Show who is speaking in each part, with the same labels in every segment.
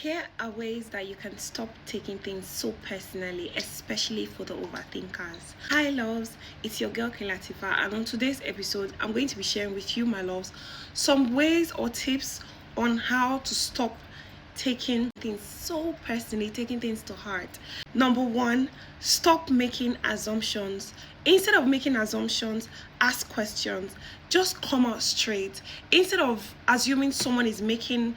Speaker 1: Here are ways that you can stop taking things so personally, especially for the overthinkers. Hi loves, it's your girl Latifa, and on today's episode, I'm going to be sharing with you, my loves, some ways or tips on how to stop taking things so personally, taking things to heart. Number one, stop making assumptions. Instead of making assumptions, ask questions. Just come out straight. Instead of assuming someone is making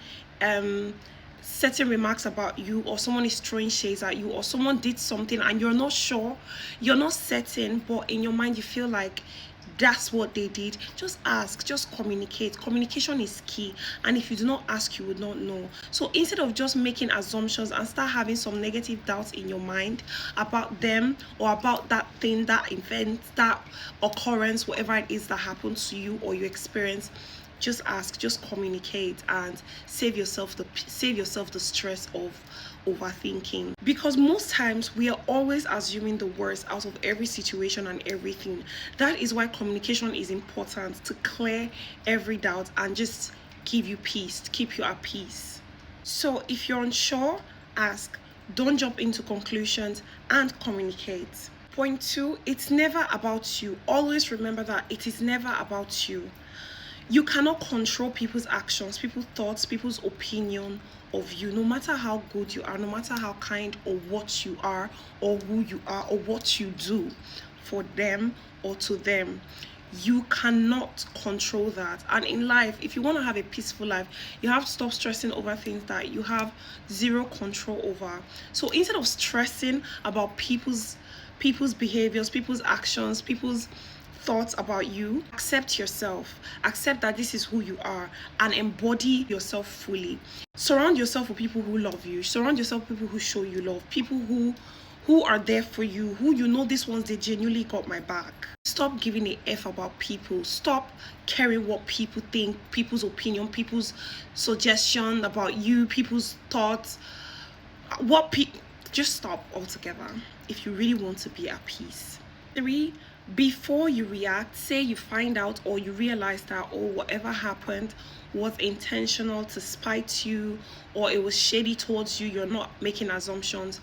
Speaker 1: certain remarks about you, or someone is throwing shades at you, or someone did something and you're not sure, you're not certain, but in your mind you feel like that's what they did, just ask, just communicate. Communication is key, and if you do not ask, you would not know. So instead of just making assumptions and start having some negative doubts in your mind about them or about that thing, that event, that occurrence, whatever it is that happened to you or you experience, just ask, just communicate, and save yourself the stress of overthinking. Because most times we are always assuming the worst out of every situation and everything. That is why communication is important, to clear every doubt and just give you peace, to keep you at peace. So if you're unsure, ask, don't jump into conclusions, and communicate. Point two, it's never about you. Always remember that it is never about you. You cannot control people's actions, people's thoughts, people's opinion of you. No matter how good you are, no matter how kind or what you are or who you are or what you do for them or to them, you cannot control that. And in life, if you want to have a peaceful life, you have to stop stressing over things that you have zero control over. So instead of stressing about people's behaviors, people's actions, people's thoughts about you, accept yourself, accept that this is who you are, and embody yourself fully. Surround yourself with people who love you, surround yourself with people who show you love, people who are there for you, who you know these ones, they genuinely got my back. Stop giving a F about people. Stop caring what people think, people's opinion, people's suggestion about you, people's thoughts, just stop altogether if you really want to be at peace. 3, before you react, say you find out or you realize that, or whatever happened was intentional to spite you, or it was shady towards you, you're not making assumptions.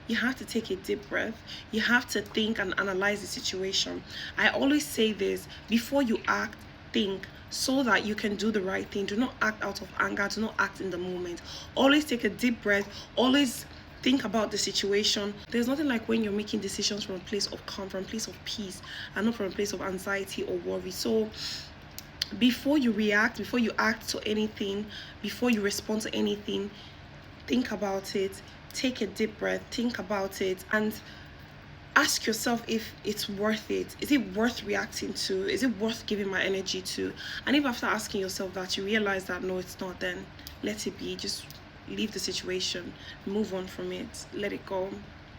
Speaker 1: You have to take a deep breath. You have to think and analyze the situation. I always say this: before you act, think, so that you can do the right thing. Do not act out of anger. Do not act in the moment. Always take a deep breath. Always think about the situation. There's nothing like when you're making decisions from a place of calm, from a place of peace, and not from a place of anxiety or worry. So before you react, before you act to anything, before you respond to anything, think about it. Take a deep breath, think about it, and ask yourself if it's worth it. Is it worth reacting to? Is it worth giving my energy to? And if after asking yourself that you realize that no, it's not, then let it be. Just leave the situation, move on from it, let it go.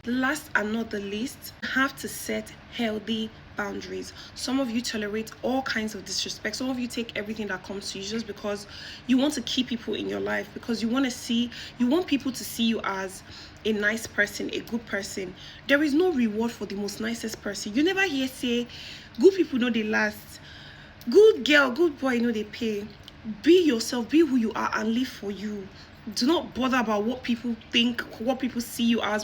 Speaker 1: Last and not the least, you have to set healthy boundaries. Some of you tolerate all kinds of disrespect. Some of you take everything that comes to you just because you want to keep people in your life, because you want people to see you as a nice person, a good person. There is no reward for the most nicest person. You never hear say good people know they last, good girl, good boy know they pay. Be yourself, be who you are, and live for you. Do not bother about what people think, what people see you as,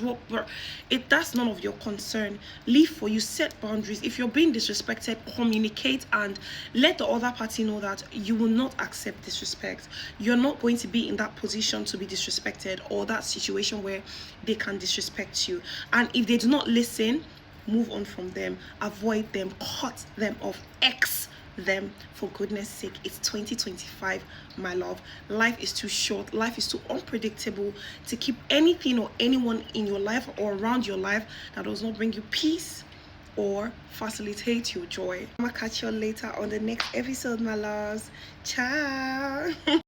Speaker 1: that's none of your concern. Live for you, set boundaries. If you're being disrespected, communicate and let the other party know that you will not accept disrespect. You're not going to be in that position to be disrespected, or that situation where they can disrespect you. And if they do not listen, move on from them, avoid them, cut them off, X them, for goodness sake. It's 2025, my love. Life is too short, life is too unpredictable to keep anything or anyone in your life or around your life that does not bring you peace or facilitate your joy. I'm gonna catch you later on the next episode, my loves. Ciao.